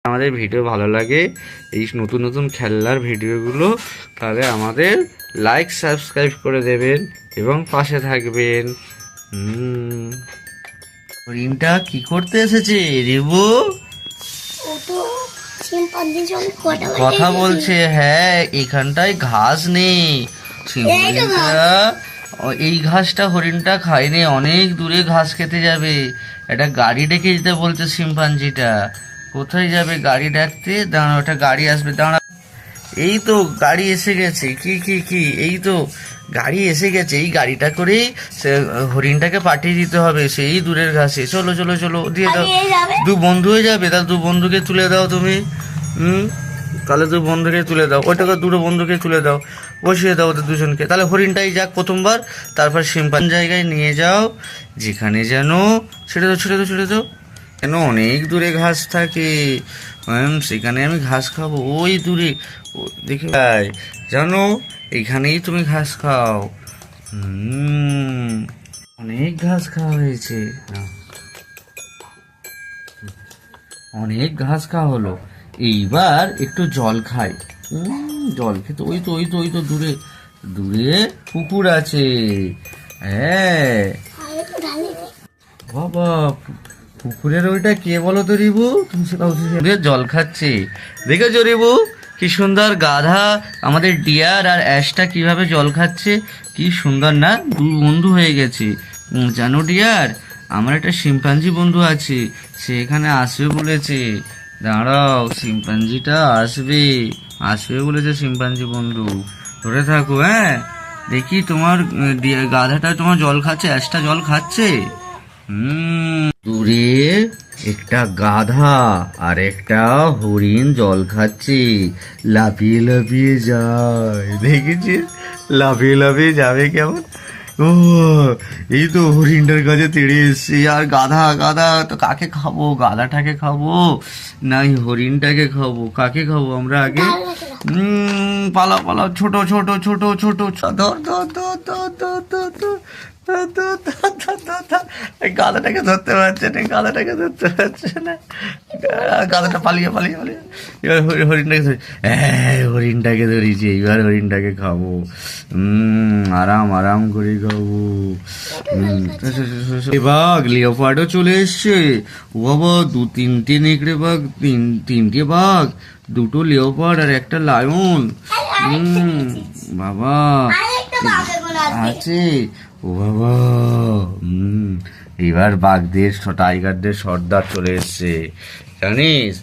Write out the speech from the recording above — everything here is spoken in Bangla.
আমাদের ভিডিও ভালো লাগে, এই নতুন নতুন খেলার ভিডিওগুলো, তাহলে আমাদের লাইক সাবস্ক্রাইব করে দেবেন এবং পাশে থাকবেন। হরিণটা কি করতে এসেছে রেবু? কথা বলছে। হ্যাঁ, এখানটায় ঘাস নেই, এই ঘাসটা হরিণটা খায়নি, অনেক দূরে ঘাস খেতে যাবে। একটা গাড়ি ডেকে যেতে বলছে শিম্পাঞ্জিটা। কোথায় যাবে গাড়ি ডাকতে? দাঁড়া, ওটা গাড়ি আসবে, দাঁড়া। এই তো গাড়ি এসে গেছে। কি কি কি এই তো গাড়ি এসে গেছে। এই গাড়িটা করেই হরিণটাকে পাঠিয়ে দিতে হবে সেই দূরের ঘাসে। চলো চলো চলো, দিয়ে দাও। দু বন্ধু হয়ে যাবে, তাহলে দু বন্ধুকে তুলে দাও তুমি। তাহলে দু বন্ধুকে তুলে দাও, ওইটাকে দুটো বন্ধুকে তুলে দাও, বসিয়ে দাও ওদের দুজনকে। তাহলে হরিণটাই যাক প্রথমবার, তারপর শিম্পান জায়গায় নিয়ে যাও, যেখানে যেন ছেড়ে দাও ছেড়ে দাও ছেড়ে দাও। কেন অনেক দূরে ঘাস থাকে, সেখানে আমি ঘাস খাবো। ওই দূরে দেখে জানো, এইখানেই তুমি ঘাস খাও। অনেক ঘাস খাওয়া হয়েছে, অনেক ঘাস খাওয়া হলো। এইবার একটু জল খাই। জল খেতে ওই তো ওই তো ওই তো দূরে দূরে পুকুর আছে। হ্যাঁ বাবা, পুকুরের ওইটা কে বলো তো রিবু? তুমি সেটা জল খাচ্ছে, দেখেছো রিবু? কি সুন্দর গাধা আমাদের ডিয়ার আর অ্যাশটা কিভাবে জল খাচ্ছে, কি সুন্দর না? দু বন্ধু হয়ে গেছে। জানো ডিয়ার, আমার একটা শিম্পাঞ্জি বন্ধু আছে, সে এখানে আসবে বলেছে। দাঁড়াও, শিম্পাঞ্জিটা আসবে আসবে বলেছে শিম্পাঞ্জি বন্ধু, ধরে থাকো। হ্যাঁ, দেখি তোমার গাধাটা তোমার জল খাচ্ছে, অ্যাশটা জল খাচ্ছে। দূরে একটা গাধা আর একটা হরিণ জল খাচ্ছে, লাফিয়ে লাফিয়ে যায়। দেখেছিস লাফিয়ে লাফিয়ে যাবে কেমন? ও, এই তো হরিণটার কাছে তেড়ে এসছি। আর গাধা গাধা তো কাকে খাবো? গাধাটাকে খাবো না হরিণটাকে খাবো? কাকে খাবো আমরা আগে? পালাও পালাও, ছোট ছোট ছোট ছোট, ধর ধর ধর ধর ধর ধর ধর। গাধাটাকে ধরতে পারছে না, গাধাটাকে ধরতে পারছে না। গাধাটা পালিয়ে পালিয়ে পালিয়ে এবার হরিণটাকে ধরি। হ্যাঁ, হরিণটাকে ধরেছি, এইবার হরিণটাকে খাবো। আরাম আরাম করে খাবো। বাঘ লিওপার্ডও চলে এসছে। ও বাবা, দু তিনটে নেকড়ে বাঘ, তিনটে বাঘ, দুটো লিওপার্ড আর একটা লায়ন। বাবা আছে। ও বাবা, এবার বাঘদের টাইগারদের সর্দার চলে এসছে, জানিস?